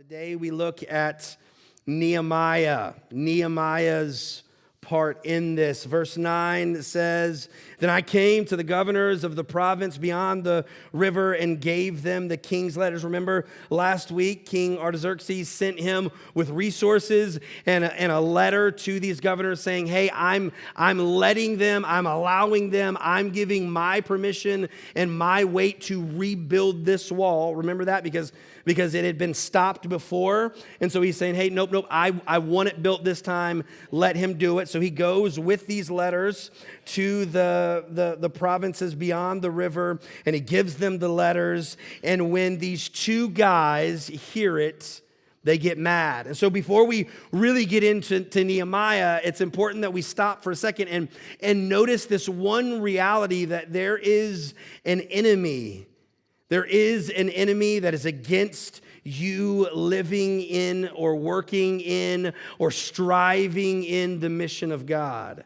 Today we look at Nehemiah's part in this. Verse 9 says, "Then I came to the governors of the province beyond the river and gave them the king's letters." Remember last week, King Artaxerxes sent him with resources and a letter to these governors saying, hey, I'm letting them, I'm allowing them, I'm giving my permission and my weight to rebuild this wall. Remember that? Because it had been stopped before. And so he's saying, hey, nope, I want it built this time. Let him do it. So he goes with these letters to the provinces beyond the river, and he gives them the letters. And when these two guys hear it, they get mad. And so before we really get into Nehemiah, it's important that we stop for a second and notice this one reality, that there is an enemy. There is an enemy that is against you living in or working in or striving in the mission of God.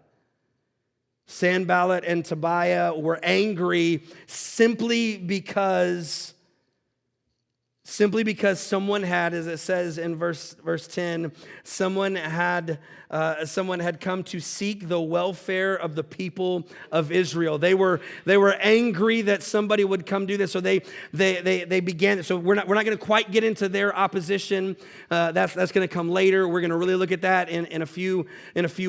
Sanballat and Tobiah were angry simply because someone had, as it says in verse 10, someone had come to seek the welfare of the people of Israel. They were angry that somebody would come do this, so they began. So we're not going to quite get into their opposition. That's going to come later. We're going to really look at that in a few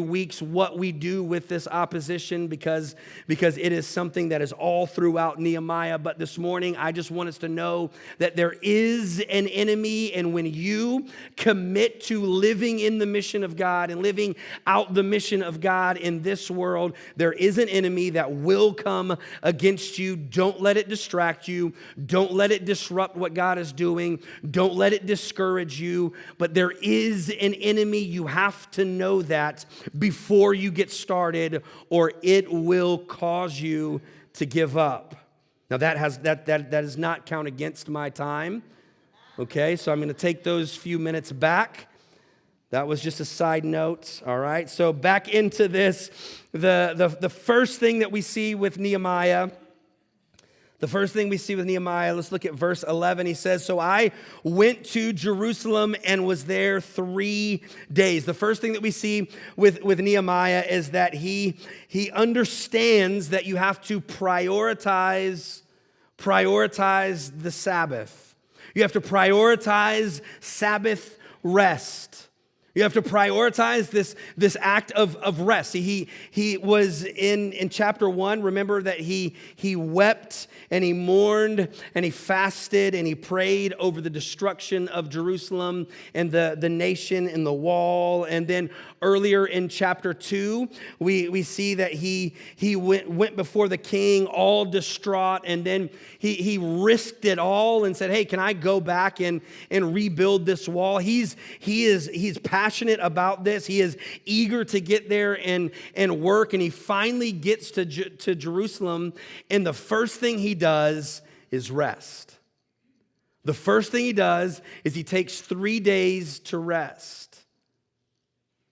weeks, what we do with this opposition, because it is something that is all throughout Nehemiah. But this morning, I just want us to know that there is an enemy, and when you commit to living in the mission of God and living out the mission of God in this world, there is an enemy that will come against you. Don't let it distract you. Don't let it disrupt what God is doing. Don't let it discourage you. But there is an enemy. You have to know that before you get started, or it will cause you to give up. Now that does not count against my time. Okay, so I'm going to take those few minutes back. That was just a side note, all right? So back into this, the first thing that we see with Nehemiah, let's look at verse 11. He says, "So I went to Jerusalem and was there 3 days." The first thing that we see with Nehemiah is that he understands that you have to prioritize the Sabbath. You have to prioritize Sabbath rest. You have to prioritize this act of rest. He was in chapter 1. Remember that he wept and he mourned and he fasted and he prayed over the destruction of Jerusalem and the nation and the wall. And then earlier in chapter 2, we see that he went before the king all distraught, and then he risked it all and said, hey, can I go back and rebuild this wall? He's passionate about this. He is eager to get there and work, and he finally gets to Jerusalem, and the first thing he does is rest. The first thing he does is he takes 3 days to rest.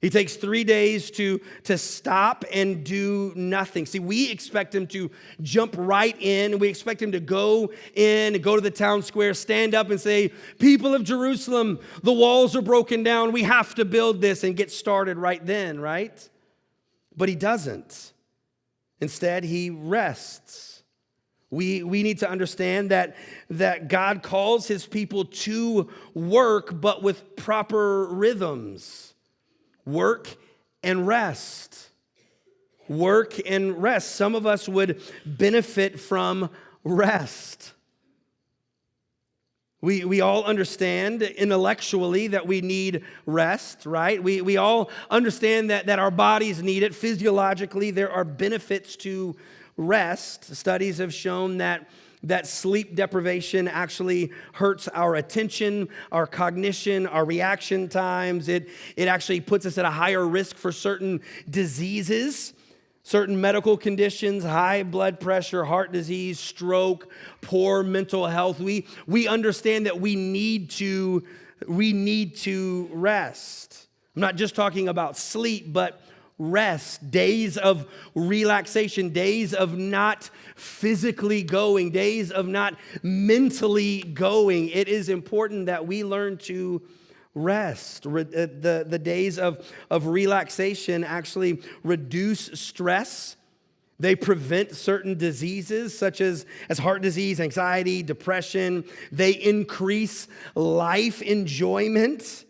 He takes 3 days to stop and do nothing. See, we expect him to jump right in. We expect him to go in, go to the town square, stand up and say, people of Jerusalem, the walls are broken down. We have to build this, and get started right then, right? But he doesn't. Instead, he rests. We need to understand that God calls his people to work, but with proper rhythms. Work and rest. Work and rest. Some of us would benefit from rest. We all understand intellectually that we need rest, right? We all understand that our bodies need it. Physiologically, there are benefits to rest. Studies have shown that sleep deprivation actually hurts our attention, our cognition, our reaction times. It actually puts us at a higher risk for certain diseases, certain medical conditions, high blood pressure, heart disease, stroke, poor mental health. We understand that we need to rest. I'm not just talking about sleep, but rest, days of relaxation, days of not physically going, days of not mentally going. It is important that we learn to rest. The days of relaxation actually reduce stress. They prevent certain diseases such as heart disease, anxiety, depression. They increase life enjoyment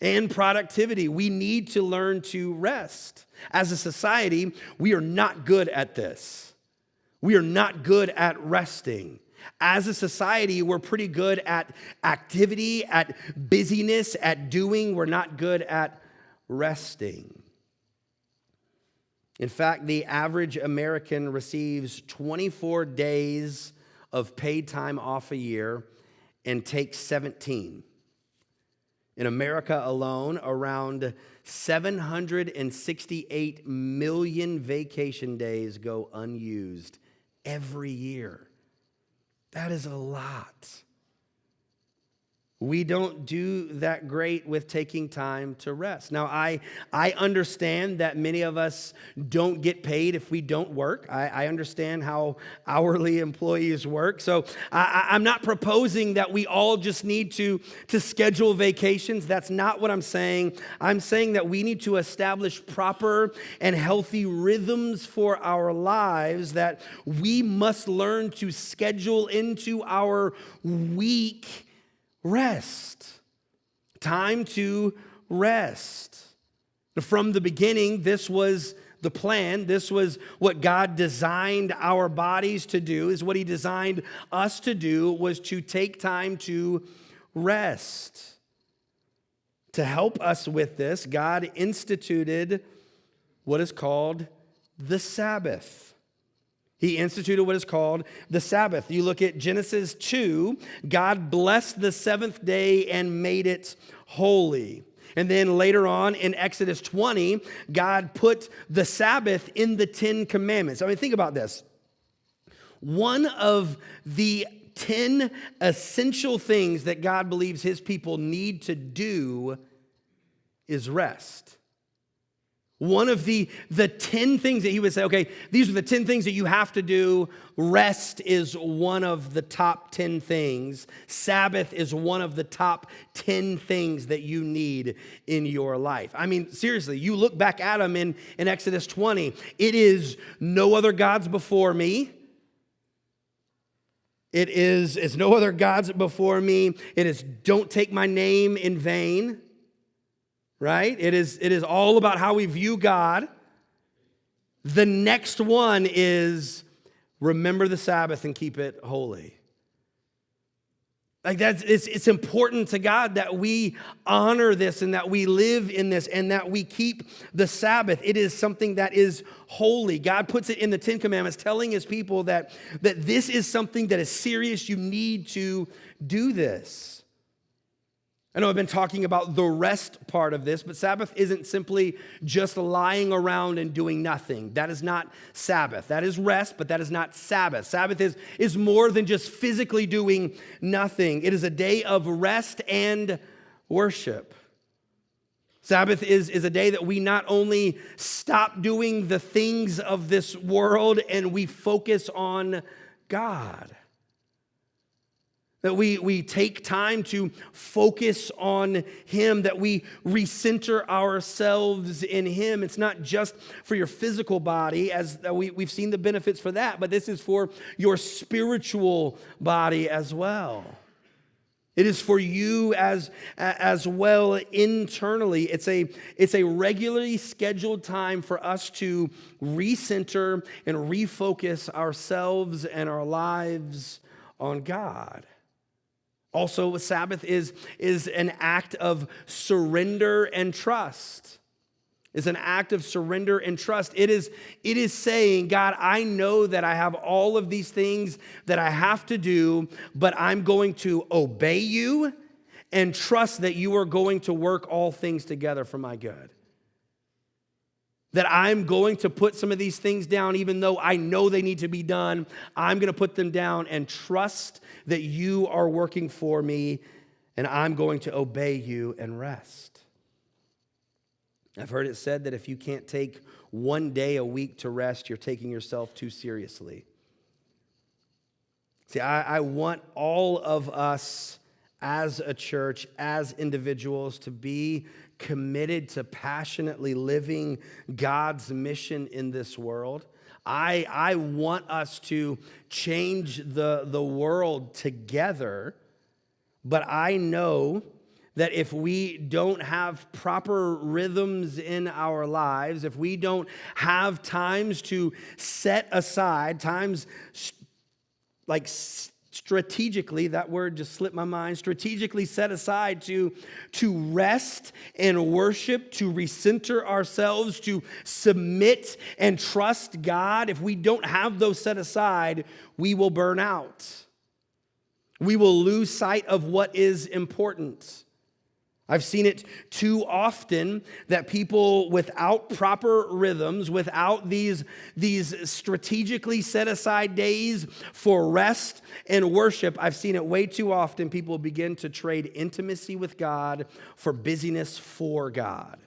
and productivity. We need to learn to rest. As a society, we are not good at this. We are not good at resting. As a society, we're pretty good at activity, at busyness, at doing. We're not good at resting. In fact, the average American receives 24 days of paid time off a year and takes 17. In America alone, around 768 million vacation days go unused every year. That is a lot. We don't do that great with taking time to rest. Now, I understand that many of us don't get paid if we don't work. I understand how hourly employees work. So I'm not proposing that we all just need to schedule vacations. That's not what I'm saying. I'm saying that we need to establish proper and healthy rhythms for our lives, that we must learn to schedule into our week rest, time to rest. From the beginning, this was the plan. This was what God designed our bodies to do, is what he designed us to do, was to take time to rest. To help us with this, God instituted what is called the Sabbath. He instituted what is called the Sabbath. You look at Genesis 2, God blessed the seventh day and made it holy. And then later on in Exodus 20, God put the Sabbath in the 10 Commandments. I mean, think about this. One of the 10 essential things that God believes his people need to do is rest. One of the 10 things that he would say, okay, these are the 10 things that you have to do. Rest is one of the top 10 things. Sabbath is one of the top 10 things that you need in your life. I mean, seriously, you look back at them in Exodus 20. It is no other gods before me. It's no other gods before me. It is don't take my name in vain. Right? It is all about how we view God. The next one is remember the Sabbath and keep it holy. Like it's important to God that we honor this and that we live in this and that we keep the Sabbath. It is something that is holy. God puts it in the 10 Commandments, telling his people that this is something that is serious. You need to do this. I know I've been talking about the rest part of this, but Sabbath isn't simply just lying around and doing nothing. That is not Sabbath. That is rest, but that is not Sabbath. Sabbath is more than just physically doing nothing. It is a day of rest and worship. Sabbath is a day that we not only stop doing the things of this world and we focus on God. That we take time to focus on him, that we recenter ourselves in him. It's not just for your physical body, as we've seen the benefits for that, but this is for your spiritual body as well. It is for you as well internally. It's a regularly scheduled time for us to recenter and refocus ourselves and our lives on God. Also, Sabbath is an act of surrender and trust. It's an act of surrender and trust. It is saying, God, I know that I have all of these things that I have to do, but I'm going to obey you and trust that you are going to work all things together for my good. That I'm going to put some of these things down, even though I know they need to be done. I'm going to put them down and trust that you are working for me, and I'm going to obey you and rest. I've heard it said that if you can't take one day a week to rest, you're taking yourself too seriously. See, I want all of us as a church, as individuals, to be committed to passionately living God's mission in this world. I want us to change the world together, but I know that if we don't have proper rhythms in our lives, if we don't have times to set aside, times like strategically, that word just slipped my mind, strategically set aside to rest and worship, to recenter ourselves, to submit and trust God, if we don't have those set aside, we will burn out. We will lose sight of what is important. I've seen it too often that people without proper rhythms, without these strategically set aside days for rest and worship, I've seen it way too often. People begin to trade intimacy with God for busyness for God.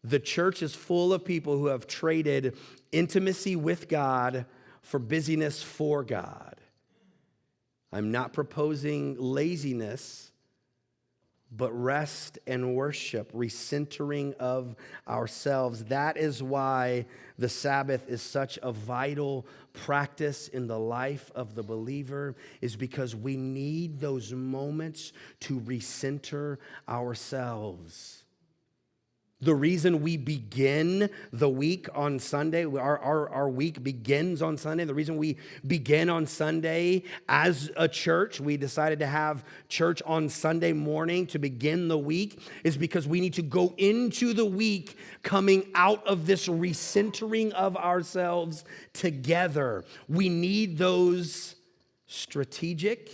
The church is full of people who have traded intimacy with God for busyness for God. I'm not proposing laziness, but rest and worship, recentering of ourselves. That is why the Sabbath is such a vital practice in the life of the believer, is because we need those moments to recenter ourselves. The reason we begin the week on Sunday, our week begins on Sunday. The reason we begin on Sunday as a church, we decided to have church on Sunday morning to begin the week, is because we need to go into the week coming out of this recentering of ourselves together. We need those strategic,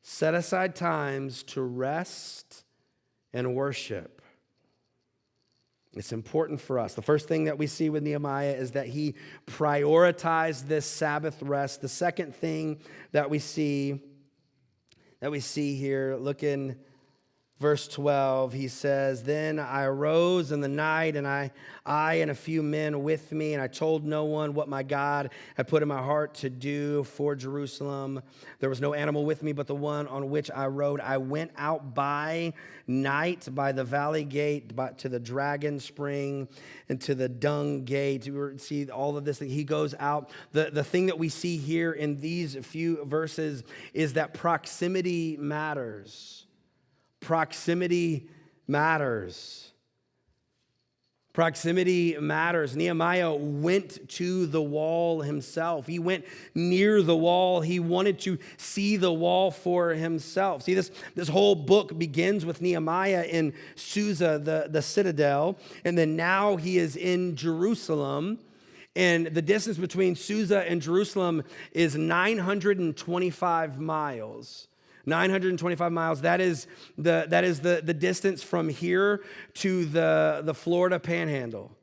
set aside times to rest and worship. It's important for us. The first thing that we see with Nehemiah is that he prioritized this Sabbath rest. The second thing that we see here, look in verse 12, he says, "Then I arose in the night, and I and a few men with me, and I told no one what my God had put in my heart to do for Jerusalem. There was no animal with me but the one on which I rode. I went out by night by the valley gate to the dragon spring and to the dung gate." You see all of this. He goes out. The thing that we see here in these few verses is that proximity matters. Proximity matters. Proximity matters. Nehemiah went to the wall himself. He went near the wall. He wanted to see the wall for himself. See, this whole book begins with Nehemiah in Susa, the citadel, and then now he is in Jerusalem. And the distance between Susa and Jerusalem is 925 miles. 925 miles. That is the distance from here to the Florida Panhandle.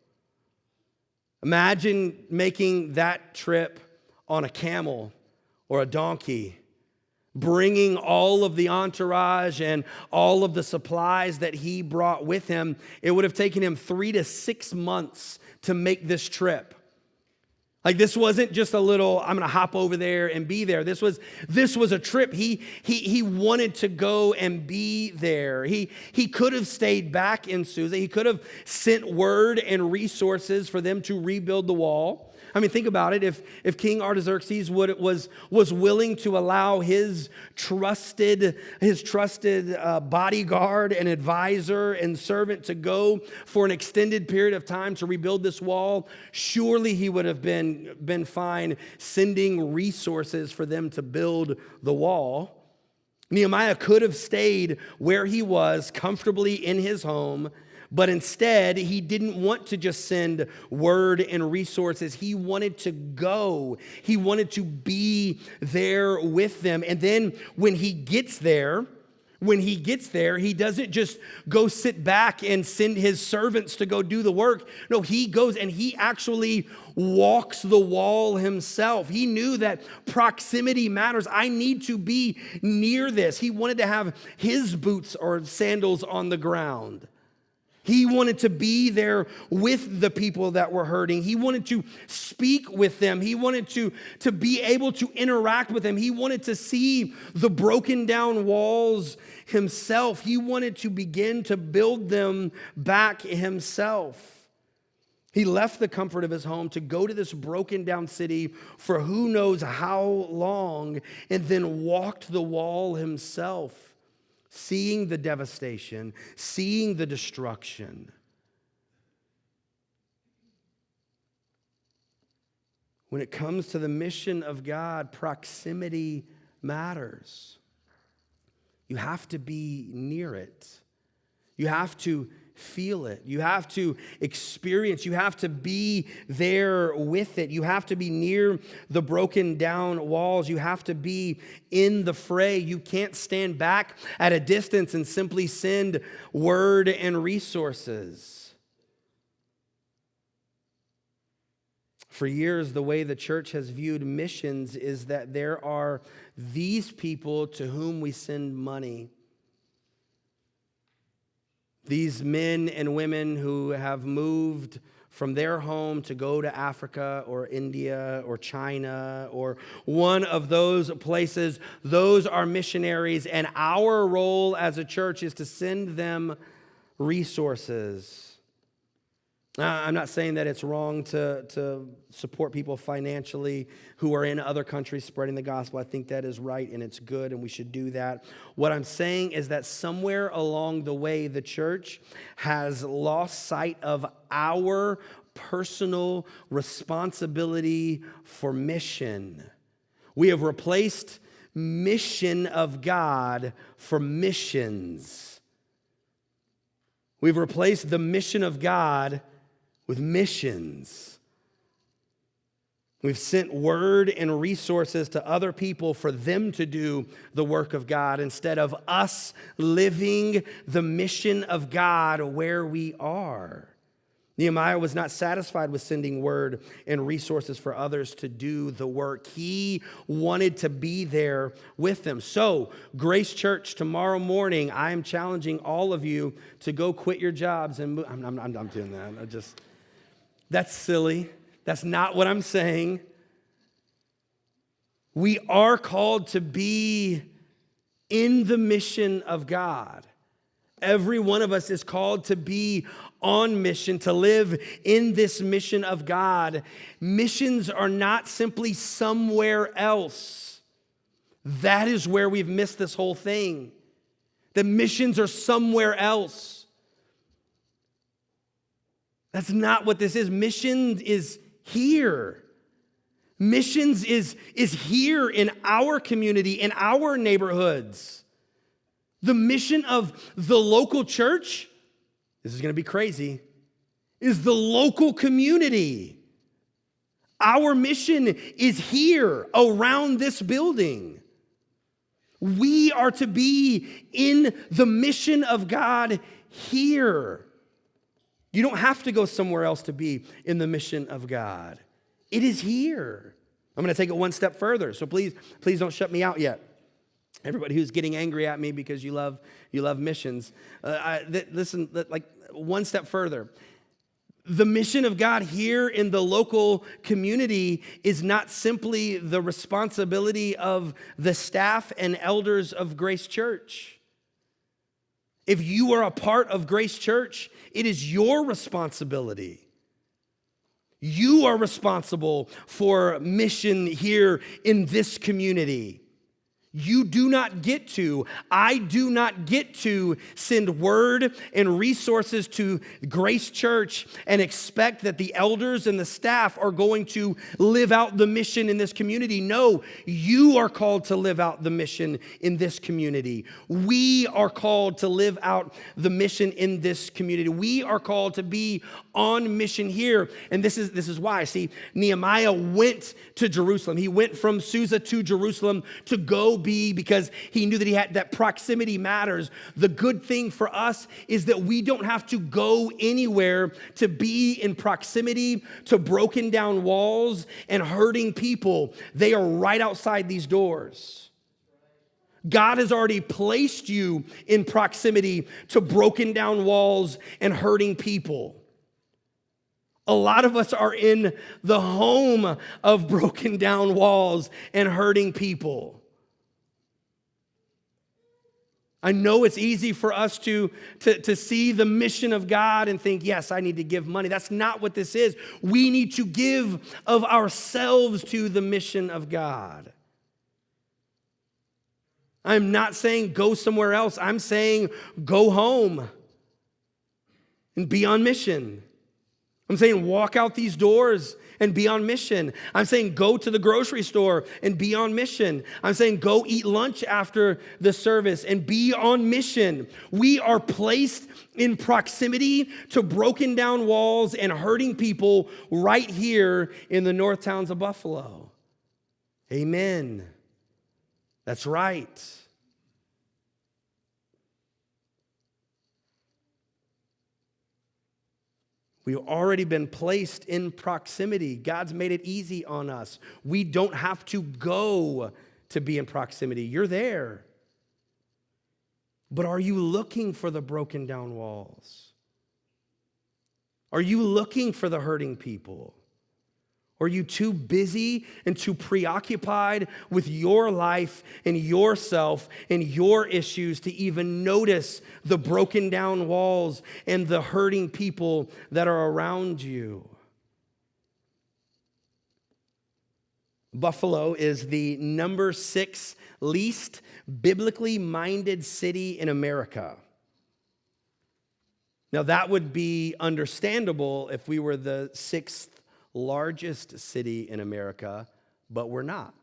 Imagine making that trip on a camel or a donkey, bringing all of the entourage and all of the supplies that he brought with him. It would have taken him 3 to 6 months to make this trip. Like, this wasn't just a little, I'm going to hop over there and be there. This was a trip. He wanted to go and be there. He could have stayed back in Susa. He could have sent word and resources for them to rebuild the wall. I mean, think about it. If King Artaxerxes was willing to allow his trusted bodyguard and advisor and servant to go for an extended period of time to rebuild this wall, surely he would have been fine sending resources for them to build the wall. Nehemiah could have stayed where he was comfortably in his home, but instead, he didn't want to just send word and resources. He wanted to go. He wanted to be there with them. And then when he gets there, he doesn't just go sit back and send his servants to go do the work. No, he goes and he actually walks the wall himself. He knew that proximity matters. I need to be near this. He wanted to have his boots or sandals on the ground. He wanted to be there with the people that were hurting. He wanted to speak with them. He wanted to be able to interact with them. He wanted to see the broken down walls himself. He wanted to begin to build them back himself. He left the comfort of his home to go to this broken down city for who knows how long, and then walked the wall himself, seeing the devastation, seeing the destruction. When it comes to the mission of God, proximity matters. You have to be near it. You have to feel it. You have to experience. You have to be there with it. You have to be near the broken down walls. You have to be in the fray. You can't stand back at a distance and simply send word and resources. For years, the way the church has viewed missions is that there are these people to whom we send money. These men and women who have moved from their home to go to Africa or India or China or one of those places, those are missionaries, and our role as a church is to send them resources. I'm not saying that it's wrong to support people financially who are in other countries spreading the gospel. I think that is right and it's good and we should do that. What I'm saying is that somewhere along the way, the church has lost sight of our personal responsibility for mission. We have replaced mission of God for missions. We've replaced the mission of God with missions. We've sent word and resources to other people for them to do the work of God instead of us living the mission of God where we are. Nehemiah was not satisfied with sending word and resources for others to do the work. He wanted to be there with them. So, Grace Church, tomorrow morning, I am challenging all of you to go quit your jobs and move. I'm doing that. That's silly. That's not what I'm saying. We are called to be in the mission of God. Every one of us is called to be on mission, to live in this mission of God. Missions are not simply somewhere else. That is where we've missed this whole thing. The missions are somewhere else. That's not what this is. Mission is here. Missions is here in our community, in our neighborhoods. The mission of the local church, this is going to be crazy, is the local community. Our mission is here around this building. We are to be in the mission of God here. You don't have to go somewhere else to be in the mission of God. It is here. I'm going to take it one step further, so please don't shut me out yet. Everybody who's getting angry at me because you love missions, listen, like one step further. The mission of God here in the local community is not simply the responsibility of the staff and elders of Grace Church. If you are a part of Grace Church, it is your responsibility. You are responsible for mission here in this community. You do not get to, I do not get to send word and resources to Grace Church and expect that the elders and the staff are going to live out the mission in this community. No, you are called to live out the mission in this community. We are called to live out the mission in this community. We are called to be on mission here. And this is why. See, Nehemiah went to Jerusalem. He went from Susa to Jerusalem to go be, because he knew that he had that proximity matters. The good thing for us is that we don't have to go anywhere to be in proximity to broken down walls and hurting people. They are right outside these doors. God has already placed you in proximity to broken down walls and hurting people. A lot of us are in the home of broken down walls and hurting people. I know it's easy for us to see the mission of God and think, yes, I need to give money. That's not what this is. We need to give of ourselves to the mission of God. I'm not saying go somewhere else. I'm saying go home and be on mission. I'm saying walk out these doors and be on mission. I'm saying go to the grocery store and be on mission. I'm saying go eat lunch after the service and be on mission. We are placed in proximity to broken down walls and hurting people right here in the north towns of Buffalo. Amen. That's right. We've already been placed in proximity. God's made it easy on us. We don't have to go to be in proximity. You're there. But are you looking for the broken down walls? Are you looking for the hurting people? Or are you too busy and too preoccupied with your life and yourself and your issues to even notice the broken down walls and the hurting people that are around you? Buffalo is the number 6 least biblically minded city in America. Now, that would be understandable if we were the 6th largest city in America, but we're not.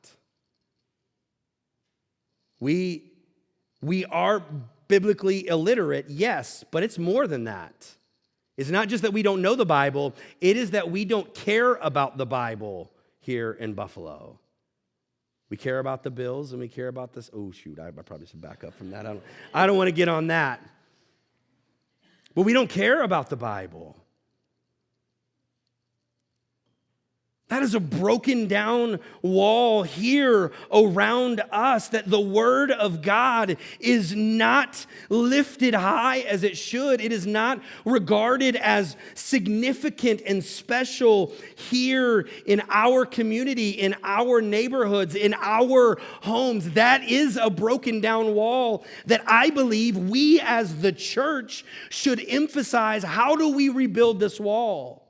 We are biblically illiterate, yes, but it's more than that. It's not just that we don't know the Bible, it is that we don't care about the Bible here in Buffalo. We care about the Bills and we care about this. Oh, shoot, I probably should back up from that. I don't want to get on that. But we don't care about the Bible. That is a broken down wall here around us, that the Word of God is not lifted high as it should. It is not regarded as significant and special here in our community, in our neighborhoods, in our homes. That is a broken down wall that I believe we as the church should emphasize. How do we rebuild this wall?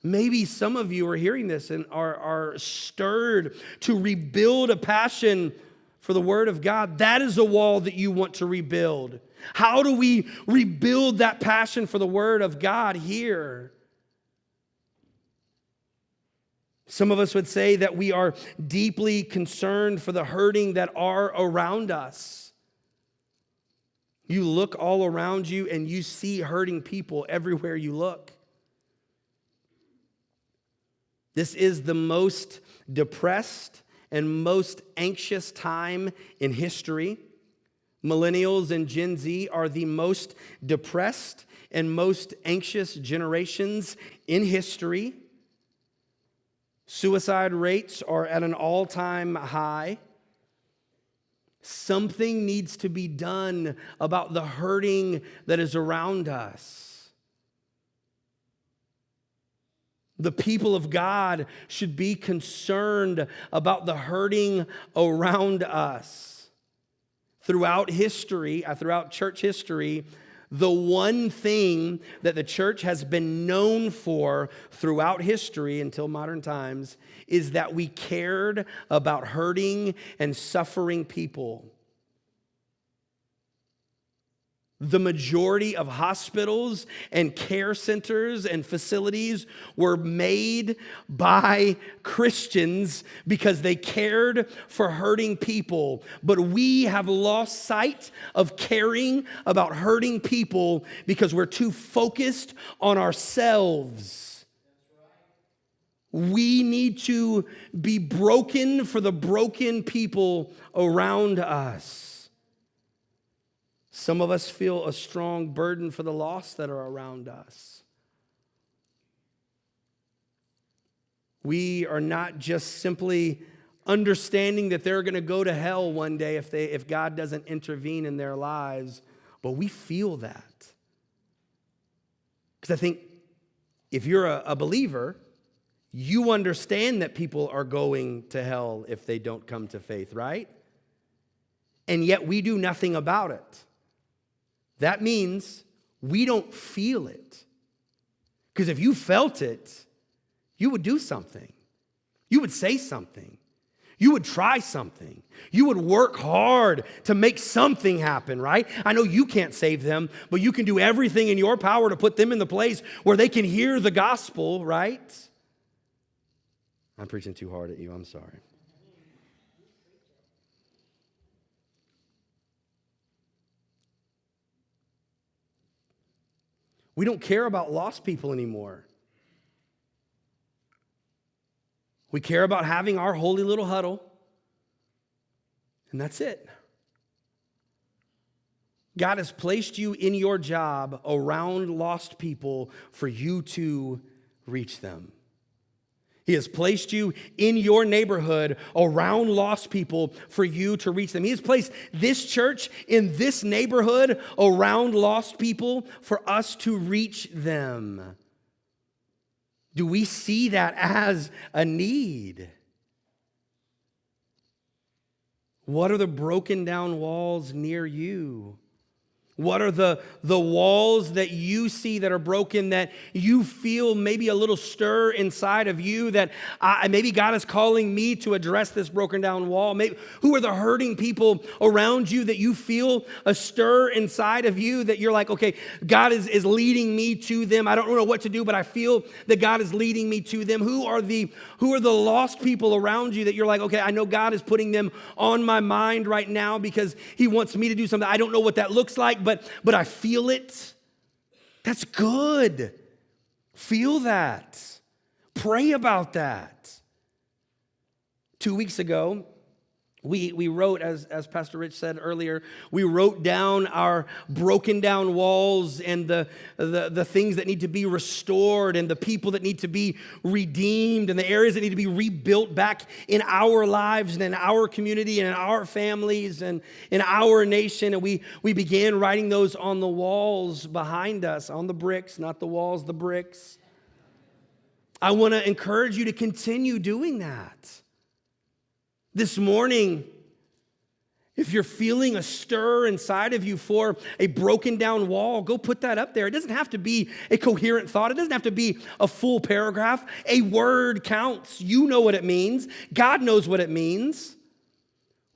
Maybe some of you are hearing this and are stirred to rebuild a passion for the Word of God. That is a wall that you want to rebuild. How do we rebuild that passion for the Word of God here? Some of us would say that we are deeply concerned for the hurting that are around us. You look all around you and you see hurting people everywhere you look. This is the most depressed and most anxious time in history. Millennials and Gen Z are the most depressed and most anxious generations in history. Suicide rates are at an all-time high. Something needs to be done about the hurting that is around us. The people of God should be concerned about the hurting around us. Throughout history, throughout church history, the one thing that the church has been known for throughout history until modern times is that we cared about hurting and suffering people. The majority of hospitals and care centers and facilities were made by Christians because they cared for hurting people. But we have lost sight of caring about hurting people because we're too focused on ourselves. We need to be broken for the broken people around us. Some of us feel a strong burden for the lost that are around us. We are not just simply understanding that they're going to go to hell one day if God doesn't intervene in their lives. But we feel that. Because I think if you're a believer, you understand that people are going to hell if they don't come to faith, right? And yet we do nothing about it. That means we don't feel it. Because if you felt it, you would do something. You would say something. You would try something. You would work hard to make something happen, right? I know you can't save them, but you can do everything in your power to put them in the place where they can hear the gospel, right? I'm preaching too hard at you. I'm sorry. We don't care about lost people anymore. We care about having our holy little huddle, and that's it. God has placed you in your job around lost people for you to reach them. He has placed you in your neighborhood around lost people for you to reach them. He has placed this church in this neighborhood around lost people for us to reach them. Do we see that as a need? What are the broken down walls near you? What are the walls that you see that are broken, that you feel maybe a little stir inside of you, that maybe God is calling me to address this broken down wall? Maybe, who are the hurting people around you that you feel a stir inside of you that you're like, okay, God is leading me to them. I don't know what to do, but I feel that God is leading me to them. Who are the lost people around you that you're like, okay, I know God is putting them on my mind right now because he wants me to do something. I don't know what that looks like, but I feel it. That's good. Feel that. Pray about that. 2 weeks ago, we wrote, as Pastor Rich said earlier, we wrote down our broken down walls and the things that need to be restored and the people that need to be redeemed and the areas that need to be rebuilt back in our lives and in our community and in our families and in our nation. And we began writing those on the walls behind us, on the bricks, not the walls, the bricks. I want to encourage you to continue doing that. This morning, if you're feeling a stir inside of you for a broken down wall, go put that up there. It doesn't have to be a coherent thought. It doesn't have to be a full paragraph. A word counts. You know what it means. God knows what it means.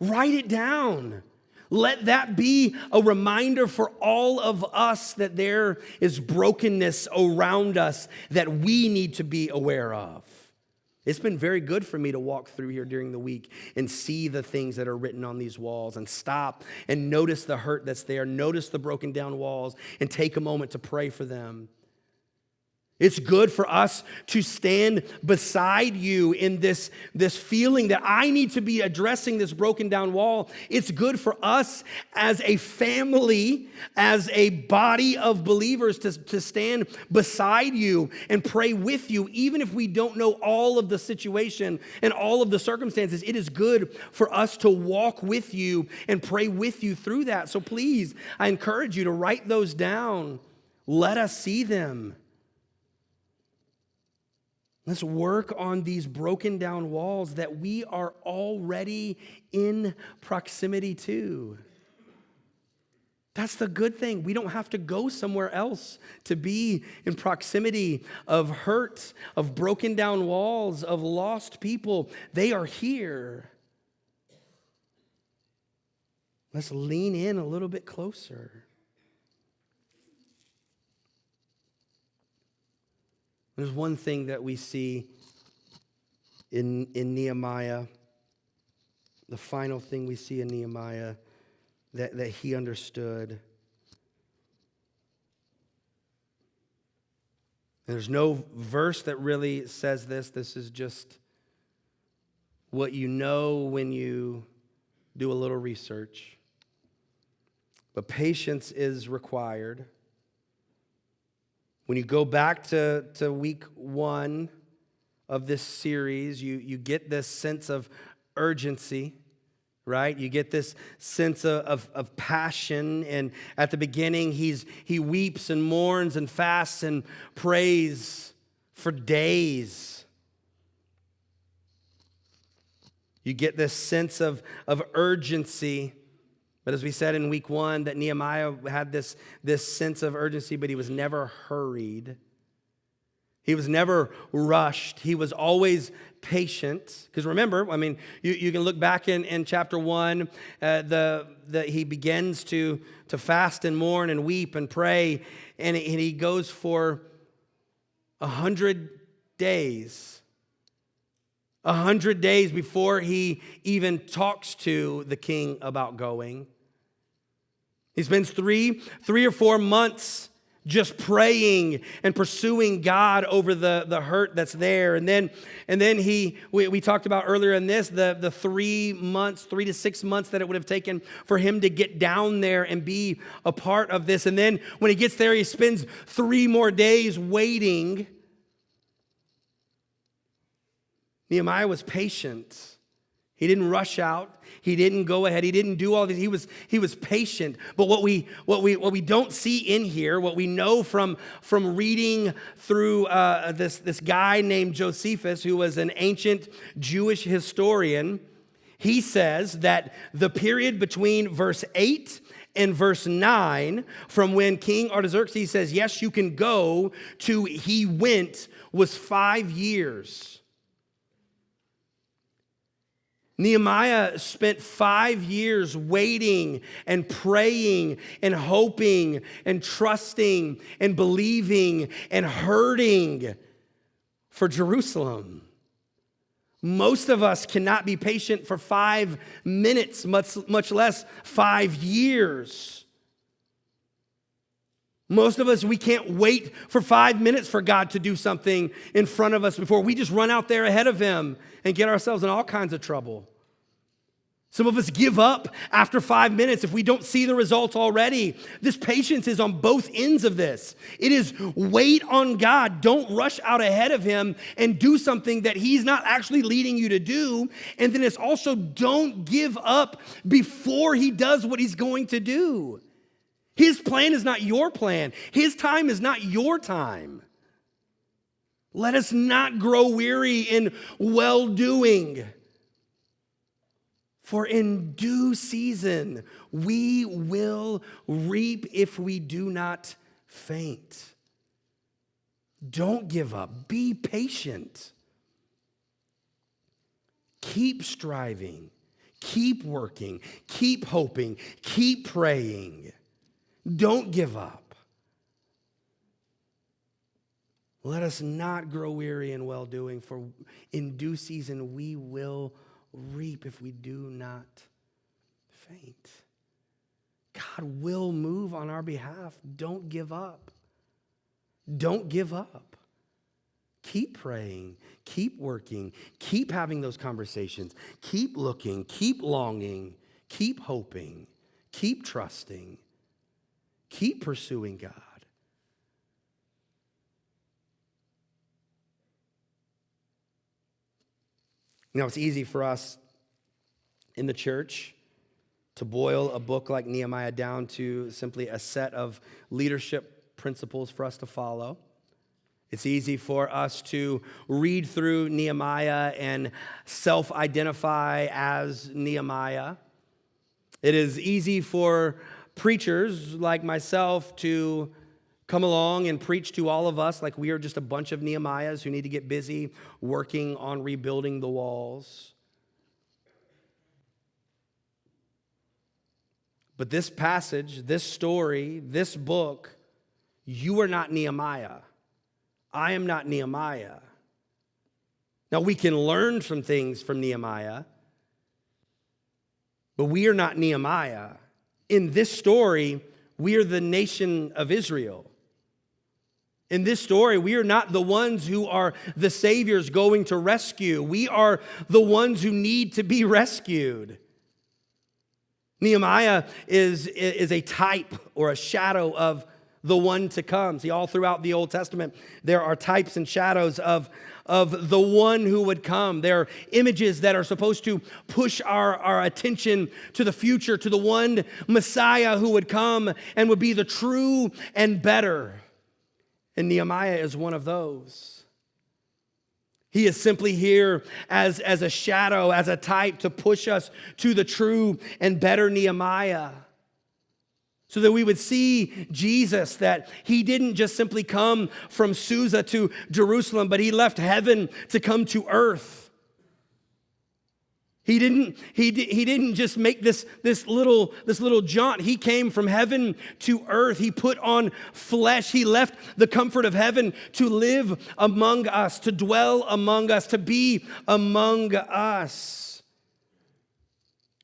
Write it down. Let that be a reminder for all of us that there is brokenness around us that we need to be aware of. It's been very good for me to walk through here during the week and see the things that are written on these walls and stop and notice the hurt that's there, notice the broken down walls, and take a moment to pray for them. It's good for us to stand beside you in this feeling that I need to be addressing this broken down wall. It's good for us as a family, as a body of believers to stand beside you and pray with you, even if we don't know all of the situation and all of the circumstances. It is good for us to walk with you and pray with you through that. So please, I encourage you to write those down. Let us see them. Let's work on these broken down walls that we are already in proximity to. That's the good thing. We don't have to go somewhere else to be in proximity of hurt, of broken down walls, of lost people. They are here. Let's lean in a little bit closer. There's one thing that we see in Nehemiah, the final thing we see in Nehemiah that he understood. And there's no verse that really says this. This is just what you know when you do a little research. But patience is required. When you go back to week 1 of this series, you get this sense of urgency, right? You get this sense of passion. And at the beginning, he weeps and mourns and fasts and prays for days. You get this sense of urgency. But as we said in week 1, that Nehemiah had this sense of urgency, but he was never hurried. He was never rushed. He was always patient. Because remember, I mean, you can look back in chapter 1, he begins to fast and mourn and weep and pray, and he goes for 100 days. 100 days before he even talks to the king about going. He spends three or 4 months just praying and pursuing God over the hurt that's there. And then we talked about earlier in this, the 3 to 6 months that it would have taken for him to get down there and be a part of this. And then when he gets there, he spends 3 more days waiting. Nehemiah was patient. He didn't rush out. He didn't go ahead. He didn't do all this. He was patient. But what we don't see in here, what we know from reading through this guy named Josephus, who was an ancient Jewish historian, he says that the period between verse 8 and verse 9, from when King Artaxerxes says, yes, you can go, to he went, was 5 years. Nehemiah spent 5 years waiting and praying and hoping and trusting and believing and hurting for Jerusalem. Most of us cannot be patient for 5 minutes, much less 5 years. Most of us, we can't wait for 5 minutes for God to do something in front of us before we just run out there ahead of him and get ourselves in all kinds of trouble. Some of us give up after 5 minutes if we don't see the results already. This patience is on both ends of this. It is wait on God. Don't rush out ahead of him and do something that he's not actually leading you to do. And then it's also don't give up before he does what he's going to do. His plan is not your plan. His time is not your time. Let us not grow weary in well-doing. For in due season we will reap if we do not faint. Don't give up. Be patient. Keep striving. Keep working. Keep hoping. Keep praying. Don't give up. Let us not grow weary in well-doing, for in due season we will reap if we do not faint. God will move on our behalf. Don't give up. Don't give up. Keep praying. Keep working. Keep having those conversations. Keep looking. Keep longing. Keep hoping. Keep trusting. Keep pursuing God. Now, it's easy for us in the church to boil a book like Nehemiah down to simply a set of leadership principles for us to follow. It's easy for us to read through Nehemiah and self-identify as Nehemiah. It is easy for preachers like myself to come along and preach to all of us like we are just a bunch of Nehemiahs who need to get busy working on rebuilding the walls. But this passage, this story, this book, you are not Nehemiah. I am not Nehemiah. Now, we can learn some things from Nehemiah, but we are not Nehemiah. In this story, we are the nation of Israel. In this story, we are not the ones who are the saviors going to rescue. We are the ones who need to be rescued. Nehemiah is a type or a shadow of the one to come. See, all throughout the Old Testament, there are types and shadows of the one who would come. There are images that are supposed to push our attention to the future, to the one Messiah who would come and would be the true and better. And Nehemiah is one of those. He is simply here as a shadow, as a type to push us to the true and better Nehemiah. So that we would see Jesus, that he didn't just simply come from Susa to Jerusalem, but he left heaven to come to earth. He didn't just make this little jaunt. He came from heaven to earth. He put on flesh. He left the comfort of heaven to live among us, to dwell among us, to be among us.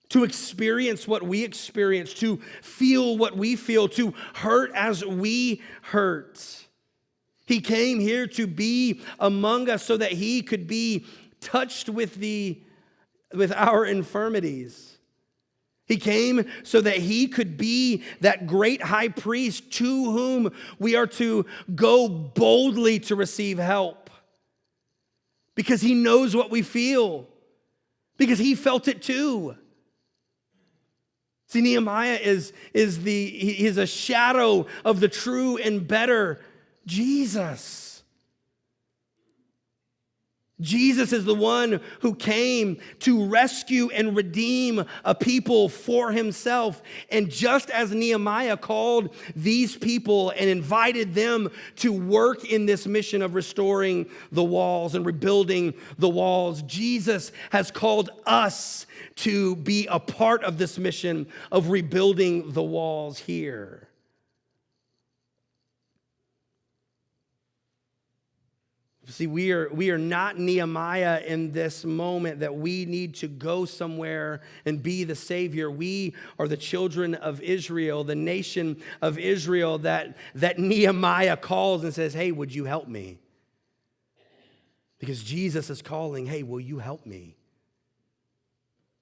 To experience what we experience, to feel what we feel, to hurt as we hurt. He came here to be among us so that he could be touched with our infirmities. He came so that he could be that great high priest to whom we are to go boldly to receive help. Because he knows what we feel. Because he felt it too. See, Nehemiah is a shadow of the true and better Jesus. Jesus is the one who came to rescue and redeem a people for himself. And just as Nehemiah called these people and invited them to work in this mission of restoring the walls and rebuilding the walls, Jesus has called us to be a part of this mission of rebuilding the walls here. See, we are not Nehemiah in this moment that we need to go somewhere and be the Savior. We are the children of Israel, the nation of Israel that Nehemiah calls and says, hey, would you help me? Because Jesus is calling, hey, will you help me?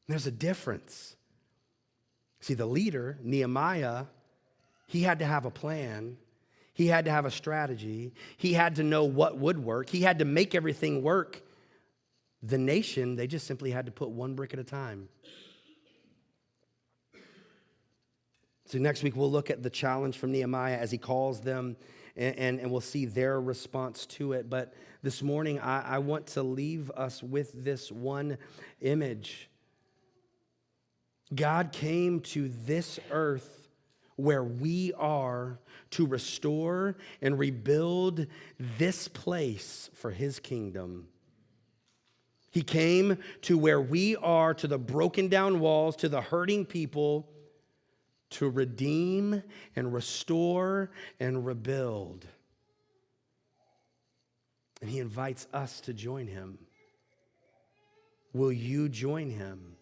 There's a difference. See, the leader, Nehemiah, he had to have a plan. He had to have a strategy. He had to know what would work. He had to make everything work. The nation, they just simply had to put one brick at a time. So next week we'll look at the challenge from Nehemiah as he calls them, and we'll see their response to it. But this morning I want to leave us with this one image. God came to this earth where we are to restore and rebuild this place for his kingdom. He came to where we are, to the broken down walls, to the hurting people, to redeem and restore and rebuild. And he invites us to join him. Will you join him?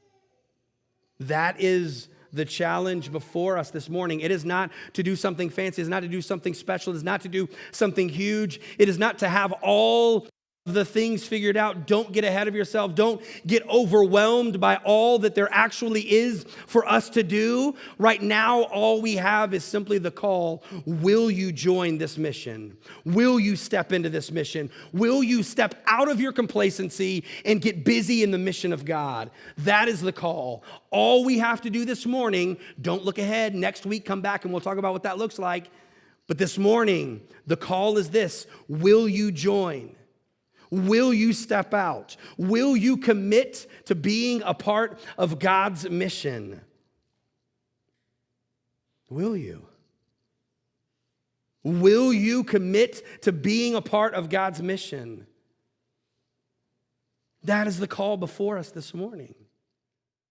That is the challenge before us this morning. It is not to do something fancy. It is not to do something special. It is not to do something huge. It is not to have all the things figured out. Don't get ahead of yourself. Don't get overwhelmed by all that there actually is for us to do. Right now, all we have is simply the call. Will you join this mission? Will you step into this mission? Will you step out of your complacency and get busy in the mission of God? That is the call. All we have to do this morning, don't look ahead. Next week, come back and we'll talk about what that looks like. But this morning, the call is this. Will you join? Will you step out? Will you commit to being a part of God's mission? Will you? Will you commit to being a part of God's mission? That is the call before us this morning.